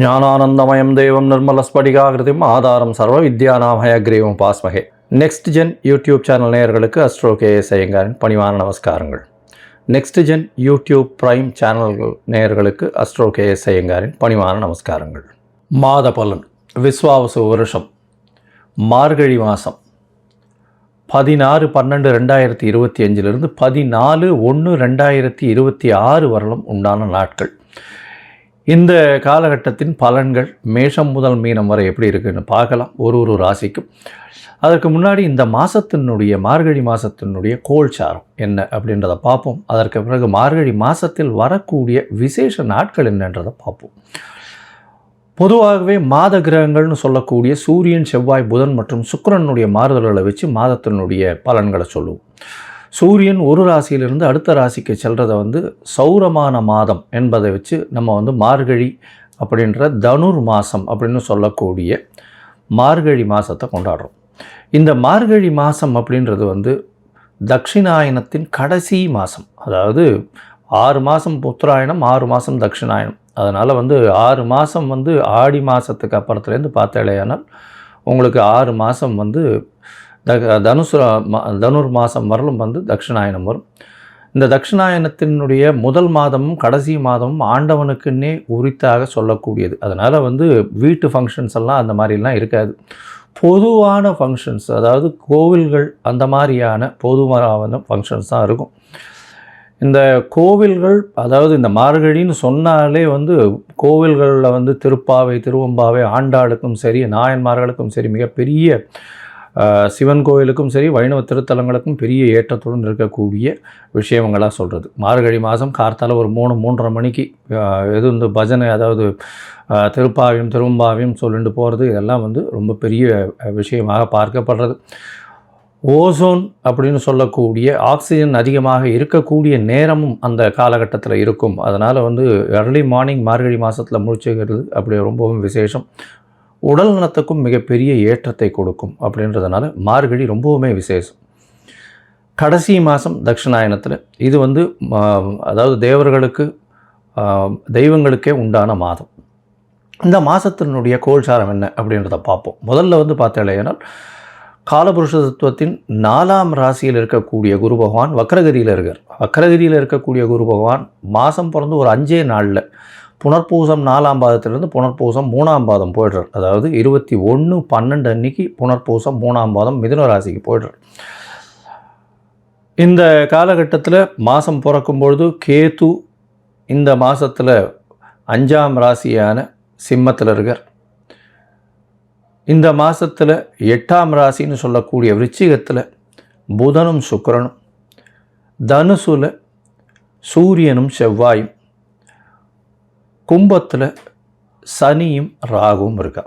ஞானானந்தமயம் தேவம் நிர்மலஸ்படிகாகிருதிம் ஆதாரம் சர்வ வித்யாநாமயக்ரீவம் பாஸ்மகே. நெக்ஸ்ட் ஜென் யூடியூப் சேனல் நேயர்களுக்கு அஸ்ட்ரோ கேஎஸ் ஐயங்காரின் பணிவான நமஸ்காரங்கள். Next gen YouTube prime channel நேயர்களுக்கு அஸ்ட்ரோ கேஎஸ் ஐயங்காரின் பணிவான நமஸ்காரங்கள். மாத பலன் விஸ்வாவசு வருஷம் மார்கழி மாதம் 16/12/2025 14/1/2026 வரலும் உண்டான நாட்கள். இந்த காலகட்டத்தின் பலன்கள் மேஷம் முதல் மீனம் வரை எப்படி இருக்குன்னு பார்க்கலாம், ஒரு ராசிக்கும். அதற்கு முன்னாடி இந்த மாதத்தினுடைய மார்கழி மாதத்தினுடைய கோல்சாரம் என்ன அப்படின்றத பார்ப்போம். அதற்கு பிறகு மார்கழி மாதத்தில் வரக்கூடிய விசேஷ நாட்கள் என்னன்றதை பார்ப்போம். பொதுவாகவே மாத கிரகங்கள்னு சொல்லக்கூடிய சூரியன், செவ்வாய், புதன் மற்றும் சுக்கிரனுடைய மாறுதல்களை வச்சு மாதத்தினுடைய பலன்களை சொல்லுவோம். சூரியன் ஒரு ராசியிலிருந்து அடுத்த ராசிக்கு செல்றதை சௌரமான மாதம் என்பதை வச்சு நம்ம மார்கழி அப்படின்ற தனுர் மாதம் அப்படின்னு சொல்லக்கூடிய மார்கழி மாதத்தை கொண்டாடுறோம். இந்த மார்கழி மாதம் அப்படின்றது தட்சிணாயனத்தின் கடைசி மாதம். அதாவது 6 மாதம் உத்தராயணம், 6 மாதம் தட்சிணாயனம். அதனால் 6 மாதம் ஆடி மாதத்துக்கு அப்புறத்துலேருந்து பார்த்தாலேயானால் உங்களுக்கு 6 மாதம் தனுர் மாதம் வரலும் தட்சிணாயனம் வரும். இந்த தட்சிணாயனத்தினுடைய முதல் மாதமும் கடைசி மாதமும் ஆண்டவனுக்குன்னே உரித்தாக சொல்லக்கூடியது. அதனால் வீட்டு ஃபங்க்ஷன்ஸ் எல்லாம் அந்த மாதிரிலாம் இருக்காது. பொதுவான ஃபங்க்ஷன்ஸ், அதாவது கோவில்கள் அந்த மாதிரியான பொதுவான ஃபங்க்ஷன்ஸ் தான் இருக்கும். இந்த கோவில்கள், அதாவது இந்த மார்கழின்னு சொன்னாலே கோவில்களில் திருப்பாவை, திருவம்பாவை, ஆண்டாளுக்கும் சரி, நாயன்மார்களுக்கும் சரி, மிகப்பெரிய சிவன் கோவிலுக்கும் சரி, வைணவ திருத்தலங்களுக்கும் பெரிய ஏற்றத்துடன் இருக்கக்கூடிய விஷயங்களாக சொல்கிறது. மார்கழி மாதம் கார்த்தால ஒரு 3-3:30 மணிக்கு பஜனை, அதாவது திருப்பாவையும் திருவம்பாவையும் சொல்லிட்டு போகிறது, இதெல்லாம் ரொம்ப பெரிய விஷயமாக பார்க்கப்படுறது. ஓசோன் அப்படின்னு சொல்லக்கூடிய ஆக்சிஜன் அதிகமாக இருக்கக்கூடிய நேரமும் அந்த காலகட்டத்தில் இருக்கும். அதனால் எர்லி மார்னிங் மார்கழி மாதத்தில் முடிச்சுக்கிறது அப்படி ரொம்பவும் விசேஷம். உடல் நலத்துக்கும் மிகப்பெரிய ஏற்றத்தை கொடுக்கும். அப்படின்றதுனால மார்கழி ரொம்பவுமே விசேஷம். கடைசி மாதம் தட்சிணாயனத்தில் இது அதாவது தேவர்களுக்கு, தெய்வங்களுக்கே உண்டான மாதம். இந்த மாதத்தினுடைய கோல்சாரம் என்ன அப்படின்றத பார்ப்போம். முதல்ல பார்த்தாலேனால் காலபுருஷ தத்துவத்தின் 4ஆம் ராசியில் இருக்கக்கூடிய குரு பகவான் வக்ரகதியில் இருக்கார். வக்ரகதியில் இருக்கக்கூடிய குரு பகவான் மாதம் பிறந்து ஒரு 5 நாளில் புனர்பூசம் 4ஆம் பாதத்திலிருந்து புனர்பூசம் 3ஆம் பாதம் போய்டுறார். அதாவது 21/12 அன்னைக்கு புனர்பூசம் 3ஆம் பாதம் மிதுன ராசிக்கு போய்டுறார். இந்த காலகட்டத்தில் மாதம் பிறக்கும்பொழுது கேது இந்த மாதத்தில் 5ஆம் ராசியான சிம்மத்தில் இருக்கார். இந்த மாதத்தில் 8ஆம் ராசின்னு சொல்லக்கூடிய விருச்சிகத்தில் புதனும் சுக்கிரனும், தனுசுல சூரியனும் செவ்வாயும், கும்பத்தில் சனியும் ராகுவும் இருக்கா.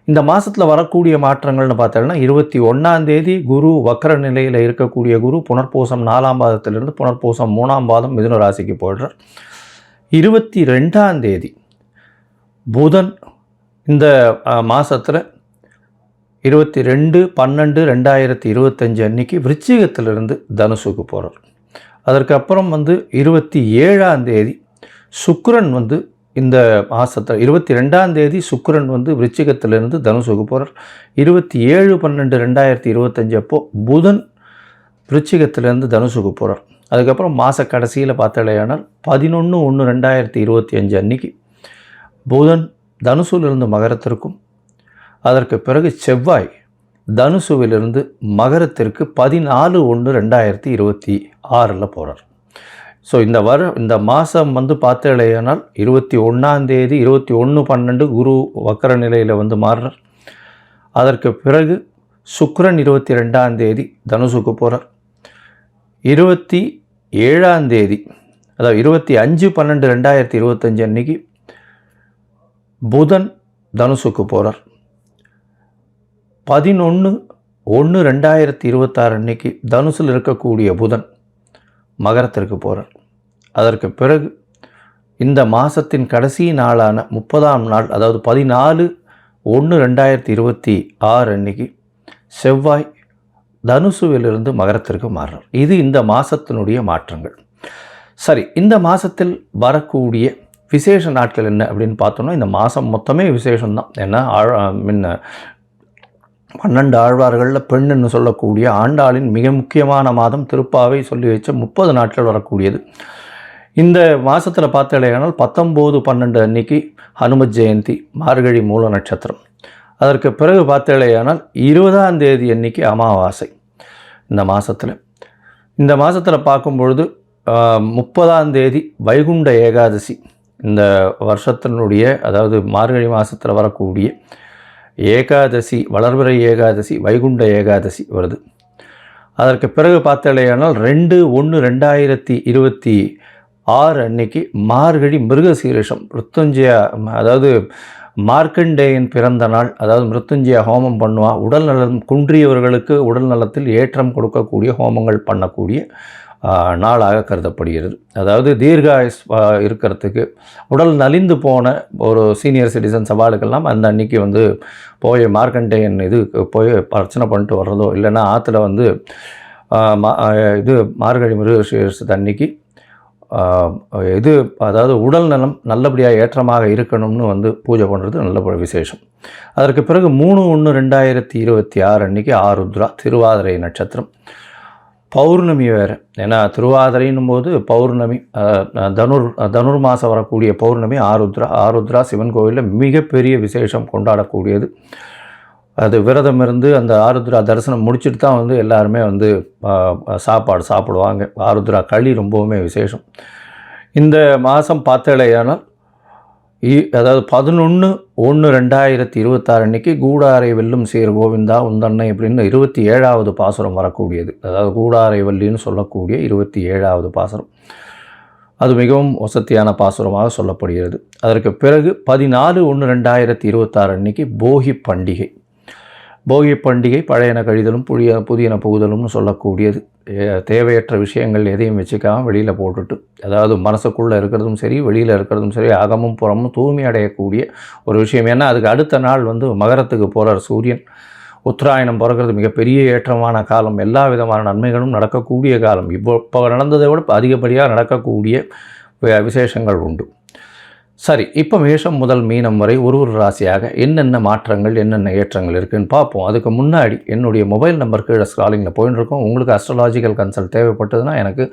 இந்த மாதத்தில் வரக்கூடிய மாற்றங்கள்னு பார்த்தோம்னா 21ஆம் தேதி குரு வக்ர நிலையில் இருக்கக்கூடிய குரு புனர்பூசம் 4ஆம் பாதத்திலிருந்து புனர்பூசம் 3ஆம் பாதம் மிதுன ராசிக்கு போய்டுறார். 22ஆம் தேதி புதன் இந்த மாதத்தில் 22/12/2025 அன்னைக்கு விருச்சிகத்திலிருந்து தனுசுக்கு போகிறார். அதற்கப்புறம் 27ஆம் தேதி சுக்கிரன் இந்த மாதத்தில் 22ஆம் தேதி சுக்கிரன் விருச்சிகத்திலிருந்து தனுசுக்கு போகிறார். 27/12/2025 அப்போ புதன் விருச்சிகத்திலிருந்து தனுசுக்கு போகிறார். அதுக்கப்புறம் மாத கடைசியில் பார்த்தாலேயானால் 11/1/2025 அன்னைக்கு புதன் தனுசுவிலிருந்து மகரத்திற்கும், அதற்கு பிறகு செவ்வாய் தனுசுவிலிருந்து மகரத்திற்கு 14/1/2026 போகிறார். ஸோ இந்த மாதம் பார்த்தேனால் 21ஆம் தேதி 21/12 குரு வக்கர நிலையில் மாறுறார். அதற்கு பிறகு சுக்கிரன் 22ஆம் தேதி தனுசுக்கு போகிறார். 27ஆம் தேதி, அதாவது 25/12/2025 அன்னைக்கு புதன் தனுசுக்கு போகிறார். 11/1/2026 அன்னைக்கு தனுசில் இருக்கக்கூடிய புதன் மகரத்திற்கு போகிறார். அதற்கு பிறகு இந்த மாதத்தின் கடைசி நாளான 30ஆம் நாள், அதாவது 14/1/2026 அன்னைக்கு செவ்வாய் தனுசுவிலிருந்து மகரத்திற்கு மாறுறார். இது இந்த மாதத்தினுடைய மாற்றங்கள். சரி, இந்த மாதத்தில் வரக்கூடிய விசேஷ நாட்கள் என்ன அப்படின்னு பார்த்தோம்னா இந்த மாதம் மொத்தமே விசேஷம்தான். ஏன்னா முன்ன 12 ஆழ்வார்களில் பெண்ணுன்னு சொல்லக்கூடிய ஆண்டாளின் மிக முக்கியமான மாதம் திருப்பாவை சொல்லி வச்ச 30 நாட்கள் வரக்கூடியது. இந்த மாதத்தில் பார்த்தடையானால் 19/12 அன்னைக்கு ஹனுமத் ஜெயந்தி, மார்கழி மூல நட்சத்திரம். அதற்கு பிறகு பார்த்தடையானால் 20ஆம் தேதி அன்னைக்கு அமாவாசை. இந்த மாதத்தில் பார்க்கும்பொழுது 30ஆம் தேதி வைகுண்ட ஏகாதசி. இந்த வருஷத்தினுடைய அதாவது மார்கழி மாதத்தில் வரக்கூடிய ஏகாதசி, வளர்பிறை ஏகாதசி, வைகுண்ட ஏகாதசி வருது. அதற்கு பிறகு பார்த்தலையானால் 2/1/2026 அன்னைக்கு மார்கழி மிருகசீரிஷம், மிருத்யுஞ்சய, அதாவது மார்க்கண்டேயன் பிறந்த நாள். அதாவது மிருத்யுஞ்சய ஹோமம் பண்ணுவா. உடல் நலம் குன்றியவர்களுக்கு உடல் நலத்தில் ஏற்றம் கொடுக்கக்கூடிய ஹோமங்கள் பண்ணக்கூடிய நாளாக கருதப்படுகிறது. அதாவது தீர்காயுஸ் இருக்கிறதுக்கு, உடல் நலிந்து போன ஒரு சீனியர் சிட்டிசன்ஸ் அவளுக்கெல்லாம் அந்த அன்னைக்கு வந்து போய் மார்க்கண்டேயன் போய் அர்ச்சனை பண்ணிட்டு வர்றதோ, இல்லைன்னா ஆற்றுல வந்து இது மார்கழி மிருகசீரிஷத்து அன்னைக்கு அதாவது உடல் நலம் நல்லபடியாக ஏற்றமாக இருக்கணும்னு வந்து பூஜை பண்ணுறது நல்ல விசேஷம். அதற்கு பிறகு 3/1/2026 அன்னைக்கு ஆருத்ரா, திருவாதிரை நட்சத்திரம், பௌர்ணமி வேறு. ஏன்னா திருவாதிரைன்னும் போது பௌர்ணமி, தனுர் மாதம் வரக்கூடிய பௌர்ணமி ஆருத்ரா சிவன் கோவிலில் மிகப்பெரிய விசேஷம் கொண்டாடக்கூடியது. அது விரதம் இருந்து அந்த ஆருத்ரா தரிசனம் முடிச்சுட்டு தான் வந்து எல்லாருமே வந்து சாப்பாடு சாப்பிடுவாங்க. ஆருத்ரா களி ரொம்பவுமே விசேஷம். இந்த மாதம் பார்த்தலையானால் அதாவது 11/1/2026 அன்னைக்கு கூடாரை வெல்லும் சீர் கோவிந்தா உந்தன்னை அப்படின்னு 27வது பாசுரம் வரக்கூடியது. அதாவது கூடாரை வல்லின்னு சொல்லக்கூடிய 27வது பாசுரம். அது மிகவும் வசத்தியான பாசுரமாக சொல்லப்படுகிறது. அதற்கு பிறகு 14/1/2026 அன்னைக்கு போகி பண்டிகை. போகி பண்டிகை பழையன கழிதலும் புதியன புகுதலும்னு சொல்லக்கூடியது. தேவையற்ற விஷயங்கள் எதையும் வச்சுக்காமல் வெளியில் போட்டுட்டு, அதாவது மனசுக்குள்ளே இருக்கிறதும் சரி வெளியில் இருக்கிறதும் சரி அகமும் புறமும் தூய்மை அடையக்கூடிய ஒரு விஷயம். ஏன்னா அதுக்கு அடுத்த நாள் வந்து மகரத்துக்கு போகிறார் சூரியன். உத்தராயணம் பிறக்கிறது மிகப்பெரிய ஏற்றமான காலம். எல்லா விதமான நன்மைகளும் நடக்கக்கூடிய காலம். இப்போ நடந்ததை விட அதிகப்படியாக நடக்கக்கூடிய விசேஷங்கள் உண்டு. சரி, இப்போ மேஷம் முதல் மீனம் வரை ஒரு ராசியாக என்னென்ன மாற்றங்கள் என்னென்ன ஏற்றங்கள் இருக்குதுன்னு பார்ப்போம். அதுக்கு முன்னாடி என்னுடைய மொபைல் நம்பர் கீழே ஸ்க்ராலிங்கில் போயின்னு இருக்கோம். உங்களுக்கு அஸ்ட்ராலாஜிக்கல் கன்சல்ட் தேவைப்பட்டதுன்னா எனக்கு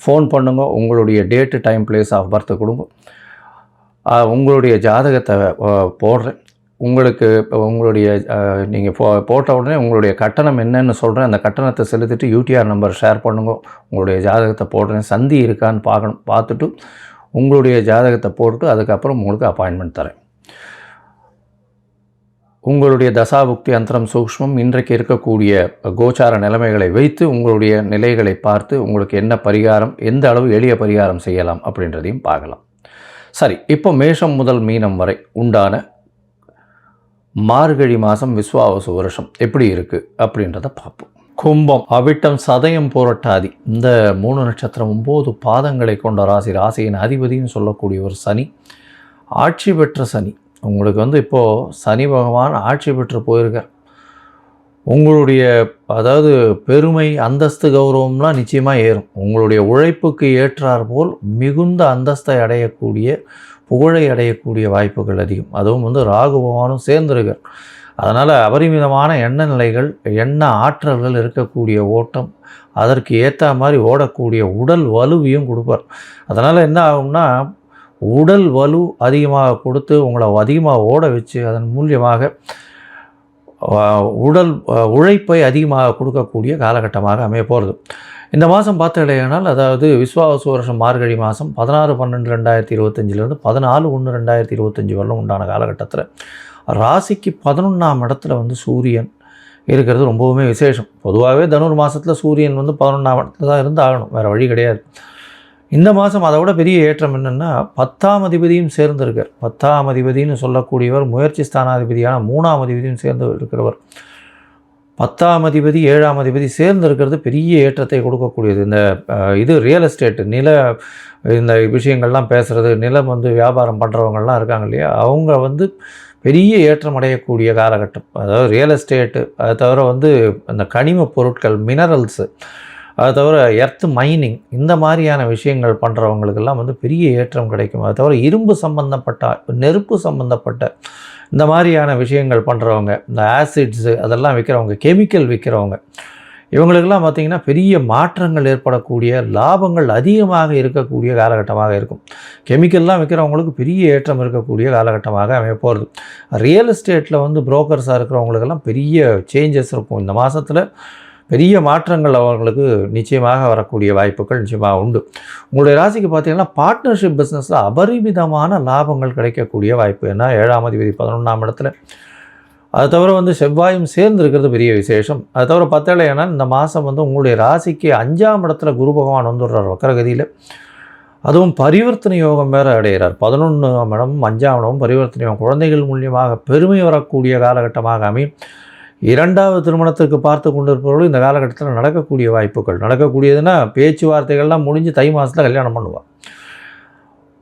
ஃபோன் பண்ணுங்க. உங்களுடைய date, time, place of birth கொடுங்க. உங்களுடைய ஜாதகத்தை போடுறேன். உங்களுக்கு உங்களுடைய நீங்கள் போட்ட உடனே உங்களுடைய கட்டணம் என்னன்னு சொல்கிறேன். அந்த கட்டணத்தை செலுத்திட்டு யூடிஆர் நம்பர் ஷேர் பண்ணுங்க. உங்களுடைய ஜாதகத்தை போடுறேன். சந்தி இருக்கான்னு பார்க்கணும். பார்த்துட்டு உங்களுடைய ஜாதகத்தை போட்டு அதுக்கப்புறம் உங்களுக்கு அப்பாயின்மெண்ட் தரேன். உங்களுடைய தசாபுக்தி அந்தரம் சூக்ஷ்மம் இன்றைக்கு இருக்கக்கூடிய கோச்சார நிலைமைகளை வைத்து உங்களுடைய நிலைகளை பார்த்து உங்களுக்கு என்ன பரிகாரம், எந்த அளவு எளிய பரிகாரம் செய்யலாம் அப்படின்றதையும் பார்க்கலாம். சரி, இப்போ மேஷம் முதல் மீனம் வரை உண்டான மார்கழி மாதம் விஸ்வாவசு வருஷம் எப்படி இருக்குது அப்படின்றத பார்ப்போம். கும்பம், அவிட்டம், சதயம், புரட்டாதி இந்த 3 நட்சத்திரம் 9 பாதங்களை கொண்ட ராசி. ராசியின் அதிபதினு சொல்லக்கூடிய ஒரு சனி, ஆட்சி பெற்ற சனி. உங்களுக்கு வந்து இப்போது சனி பகவான் ஆட்சி பெற்று போயிருக்கார். உங்களுடைய அதாவது பெருமை, அந்தஸ்து, கௌரவம்லாம் நிச்சயமாக ஏறும். உங்களுடைய உழைப்புக்கு ஏற்றார் போல் மிகுந்த அந்தஸ்தை அடையக்கூடிய, புகழை அடையக்கூடிய வாய்ப்புகள் அதிகம். அதுவும் வந்து ராகு பகவானும் சேர்ந்திருக்கார். அதனால் அபரிமிதமான எண்ண நிலைகள், எண்ண ஆற்றல்கள் இருக்கக்கூடிய ஓட்டம், அதற்கு ஏற்ற மாதிரி ஓடக்கூடிய உடல் வலுவையும் கொடுப்பார். அதனால் என்ன ஆகும்னா, உடல் வலு அதிகமாக கொடுத்து உங்களை அதிகமாக ஓட வச்சு அதன் மூலியமாக உடல் உழைப்பை அதிகமாக கொடுக்கக்கூடிய காலகட்டமாக அமைய போகிறது. இந்த மாதம் பார்த்தீங்கன்னா, அதாவது விஸ்வாவசு வருஷம் மார்கழி மாதம் 16/12/2025 14/1/2025 வரலும் உண்டான காலகட்டத்தில் ராசிக்கு 11ஆம் இடத்துல வந்து சூரியன் இருக்கிறது ரொம்பவுமே விசேஷம். பொதுவாகவே தனுர் மாதத்தில் சூரியன் வந்து 11ஆம் இடத்துல தான் இருந்து ஆகணும், வேறு வழி கிடையாது. இந்த மாதம் அதை விட பெரிய ஏற்றம் என்னென்னா 10ஆம் அதிபதியும் சேர்ந்திருக்கார். 10ஆம் அதிபதினு சொல்லக்கூடியவர் முயற்சி ஸ்தானாதிபதியான 3ஆம் அதிபதியும் சேர்ந்து இருக்கிறவர். 10ஆம் அதிபதி 7ஆம் அதிபதி சேர்ந்து இருக்கிறது பெரிய ஏற்றத்தை கொடுக்கக்கூடியது. இது ரியல் எஸ்டேட்டு, நில இந்த விஷயங்கள்லாம் பேசுகிறது, நிலம் வந்து வியாபாரம் பண்ணுறவங்கள்லாம் இருக்காங்க இல்லையா, அவங்க வந்து பெரிய ஏற்றம் அடையக்கூடிய காலகட்டம். அதாவது ரியல் எஸ்டேட்டு, அதை தவிர வந்து அந்த கனிம பொருட்கள், மினரல்ஸு, அதை தவிர எர்த் மைனிங் இந்த மாதிரியான விஷயங்கள் பண்ணுறவங்களுக்கெல்லாம் வந்து பெரிய ஏற்றம் கிடைக்கும். அதை தவிர இரும்பு சம்பந்தப்பட்ட, நெருப்பு சம்பந்தப்பட்ட இந்த மாதிரியான விஷயங்கள் பண்ணுறவங்க, இந்த ஆசிட்ஸு அதெல்லாம் விற்கிறவங்க, கெமிக்கல் விற்கிறவங்க, இவங்களுக்கெல்லாம் பார்த்திங்கன்னா பெரிய மாற்றங்கள் ஏற்படக்கூடிய, லாபங்கள் அதிகமாக இருக்கக்கூடிய காலகட்டமாக இருக்கும். கெமிக்கல்லாம் விற்கிறவங்களுக்கு பெரிய ஏற்றம் இருக்கக்கூடிய காலகட்டமாக அமைய போகிறது. ரியல் எஸ்டேட்டில் வந்து புரோக்கர்ஸாக இருக்கிறவங்களுக்கெல்லாம் பெரிய சேஞ்சஸ் இருக்கும். இந்த மாதத்தில் பெரிய மாற்றங்கள் அவர்களுக்கு நிச்சயமாக வரக்கூடிய வாய்ப்புகள் நிச்சயமாக உண்டு. உங்களுடைய ராசிக்கு பார்த்திங்கன்னா பார்ட்னர்ஷிப் பிஸ்னஸில் அபரிமிதமான லாபங்கள் கிடைக்கக்கூடிய வாய்ப்பு. ஏன்னா 7ஆம் அதிபதி 11ஆம் இடத்துல, அது தவிர வந்து செவ்வாயும் சேர்ந்து இருக்கிறது பெரிய விசேஷம். அது தவிர பார்த்தேன்னா இந்த மாதம் வந்து உங்களுடைய ராசிக்கு 5ஆம் இடத்துல குரு பகவான் வந்துடுறார் வக்கரகதியில். அதுவும் பரிவர்த்தனை யோகம் வேறு அடைகிறார். 11ஆம் இடமும் 5ஆம் இடமும் பரிவர்த்தனை யோகம், குழந்தைகள் மூலியமாக பெருமை வரக்கூடிய காலகட்டமாக அமையும். 2வது திருமணத்திற்கு பார்த்து கொண்டிருப்பவர்கள் இந்த காலகட்டத்தில் நடக்கக்கூடிய வாய்ப்புகள், நடக்கக்கூடியதுன்னா பேச்சுவார்த்தைகள்லாம் முடிஞ்சு தை மாதத்தில் கல்யாணம் பண்ணுவாள்.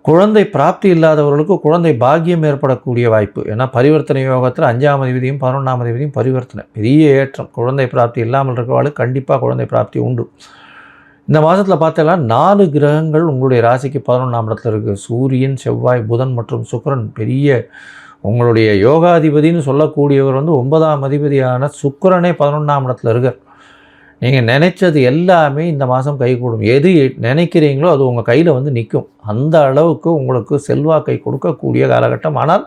குழந்தை பிராப்தி இல்லாதவர்களுக்கு குழந்தை பாக்கியம் ஏற்படக்கூடிய வாய்ப்பு. ஏன்னா பரிவர்த்தனை யோகத்தில் 5ஆம் அதிபதியும் 11ஆம் அதிபதியும் பரிவர்த்தனை, பெரிய ஏற்றம். குழந்தை பிராப்தி இல்லாமல் இருக்கிறவர்களுக்கு கண்டிப்பாக குழந்தை பிராப்தி உண்டு. இந்த மாதத்தில் பார்த்தீங்கன்னா 4 கிரகங்கள் உங்களுடைய ராசிக்கு 11ஆம் இடத்துல இருக்குது. சூரியன், செவ்வாய், புதன் மற்றும் சுக்கிரன். பெரிய உங்களுடைய யோகாதிபதினு சொல்லக்கூடியவர் வந்து 9ஆம் அதிபதியான சுக்கிரனே 11ஆம் இடத்துல இருக்கார். நீங்கள் நினைச்சது எல்லாமே இந்த மாதம் கைகூடும். எது நினைக்கிறீங்களோ அது உங்கள் கையில் வந்து நிற்கும். அந்த அளவுக்கு உங்களுக்கு செல்வாக்கை கொடுக்கக்கூடிய காலகட்டம். ஆனால்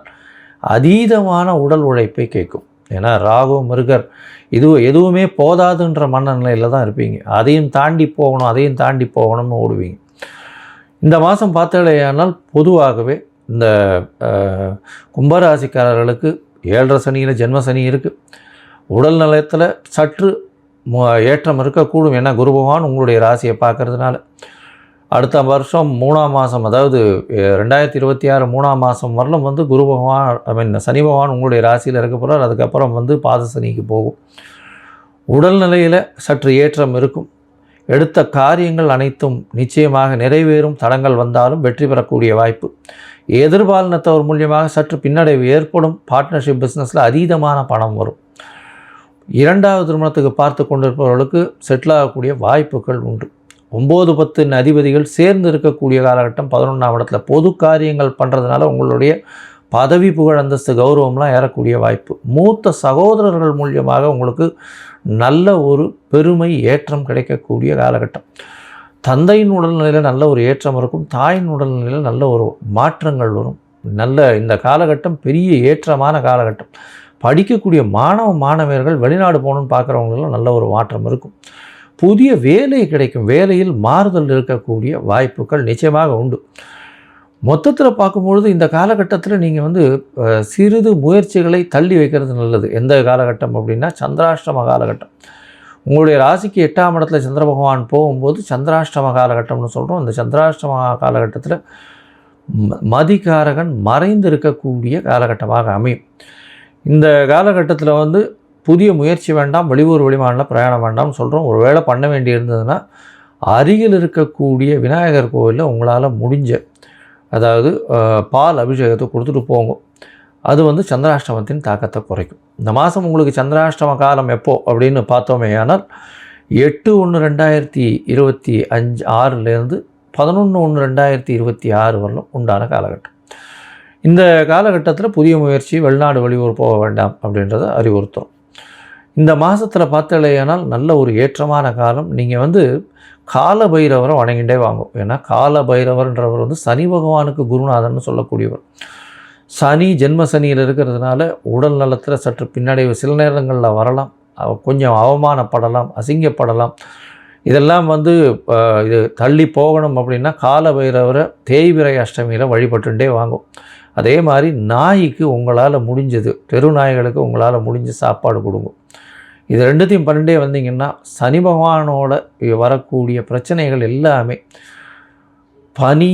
அதீதமான உடல் உழைப்பை கேட்கும். ஏன்னா ராகு, மிருகர் எதுவுமே போதாதுன்ற மனநிலையில் தான் இருப்பீங்க. அதையும் தாண்டி போகணும்னு ஓடுவீங்க. இந்த மாதம் பார்த்தீங்கன்னா பொதுவாகவே இந்த கும்பராசிக்காரர்களுக்கு 7.5 சனியில் ஜென்ம சனி இருக்குது. உடல் நலத்தில் சற்று ஏற்றம் இருக்கக்கூடும். ஏன்னா குரு பகவான் உங்களுடைய ராசியை பார்க்கறதுனால. அடுத்த வருஷம் 3ஆம் மாதம், அதாவது 2026 3ஆம் மாதம் வரலும் வந்து குரு பகவான் சனி பகவான் உங்களுடைய ராசியில் இருக்க போகிறார். அதுக்கப்புறம் வந்து பாத சனிக்கு போகும். உடல்நிலையில் சற்று ஏற்றம் இருக்கும். எடுத்த காரியங்கள் அனைத்தும் நிச்சயமாக நிறைவேறும். தடங்கள் வந்தாலும் வெற்றி பெறக்கூடிய வாய்ப்பு. எதிர்பாலினத்தவர் மூலியமாக சற்று பின்னடைவு ஏற்படும். பார்ட்னர்ஷிப் பிஸ்னஸில் அதீதமான பணம் வரும். 2வது திருமணத்துக்கு பார்த்து கொண்டிருப்பவர்களுக்கு செட்டில் ஆகக்கூடிய வாய்ப்புகள் உண்டு. 9, 10 அதிபதிகள் சேர்ந்து இருக்கக்கூடிய காலகட்டம். 11ஆம் இடத்துல பொது காரியங்கள் பண்ணுறதுனால உங்களுடைய பதவி, புகழ், அந்தஸ்து, கௌரவம்லாம் ஏறக்கூடிய வாய்ப்பு. மூத்த சகோதரர்கள் மூலியமாக உங்களுக்கு நல்ல ஒரு பெருமை, ஏற்றம் கிடைக்கக்கூடிய காலகட்டம். தந்தையின் உடல்நிலையில் நல்ல ஒரு ஏற்றம் இருக்கும். தாயின் உடல்நிலையில் நல்ல ஒரு மாற்றங்கள் வரும். இந்த காலகட்டம் பெரிய ஏற்றமான காலகட்டம். படிக்கக்கூடிய மாணவர்கள் வெளிநாடு போகணுன்னு பார்க்குறவங்களும் நல்ல ஒரு மாற்றம் இருக்கும். புதிய வேலை கிடைக்கும். வேலையில் மாறுதல் இருக்கக்கூடிய வாய்ப்புகள் நிச்சயமாக உண்டு. மொத்தத்தில் பார்க்கும்பொழுது இந்த காலகட்டத்தில் நீங்கள் வந்து சிறிது முயற்சிகளை தள்ளி வைக்கிறது நல்லது. எந்த காலகட்டம் அப்படின்னா சந்திராஷ்டம காலகட்டம். உங்களுடைய ராசிக்கு 8ஆம் இடத்துல சந்திர பகவான் போகும்போது சந்திராஷ்டம காலகட்டம்னு சொல்கிறோம். அந்த சந்திராஷ்டம காலகட்டத்தில் மதிகாரகன் மறைந்து இருக்கக்கூடிய காலகட்டமாக அமையும். இந்த காலகட்டத்தில் வந்து புதிய முயற்சி வேண்டாம், வெளியூர் வெளிமாநில பிரயாணம் வேண்டாம்னு சொல்கிறோம். ஒரு வேளை பண்ண வேண்டி இருந்ததுன்னா அருகில் இருக்கக்கூடிய விநாயகர் கோவிலில் உங்களால் முடிஞ்ச, அதாவது பால் அபிஷேகத்தை கொடுத்துட்டு போங்க. அது வந்து சந்திராஷ்டமத்தின் தாக்கத்தை குறைக்கும். இந்த மாதம் உங்களுக்கு சந்திராஷ்டம காலம் எப்போ அப்படின்னு பார்த்தோமே ஆனால் 8/1/2026 11/1/2026 வரலும் உண்டான காலகட்டம். இந்த காலகட்டத்தில் புதிய முயற்சி, வெளிநாடு வெளியூர் போக வேண்டாம் அப்படின்றத அறிவுறுத்துகிறோம். இந்த மாதத்தில் பார்த்தலையானால் நல்ல ஒரு ஏற்றமான காலம். நீங்கள் வந்து கால பைரவரை வணங்கிட்டே வாங்கும். ஏன்னா கால பைரவர்ன்றவர் வந்து சனி பகவானுக்கு குருநாதன் சொல்லக்கூடியவர். சனி ஜென்ம சனியில் இருக்கிறதுனால உடல் நலத்தில் சற்று பின்னடைவு சில நேரங்களில் வரலாம். கொஞ்சம் அவமானப்படலாம், அசிங்கப்படலாம். இதெல்லாம் வந்து இது தள்ளி போகணும் அப்படின்னா கால பைரவரை தேய்பிறை அஷ்டமியில் வழிபட்டுட்டே வாங்கும். அதே மாதிரி நாய்க்கு உங்களால் முடிஞ்சது, தெரு நாய்களுக்கு உங்களால் முடிஞ்ச சாப்பாடு கொடுங்க. இது ரெண்டுத்தையும் பண்ணிட்டே வந்தீங்கன்னா சனி பகவானோட வரக்கூடிய பிரச்சனைகள் எல்லாமே பனி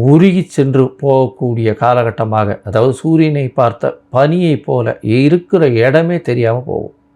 உருகி சென்று போகக்கூடிய காலகட்டமாக, அதாவது சூரியனை பார்த்த பனியை போல இருக்கிற இடமே தெரியாமல் போகும்.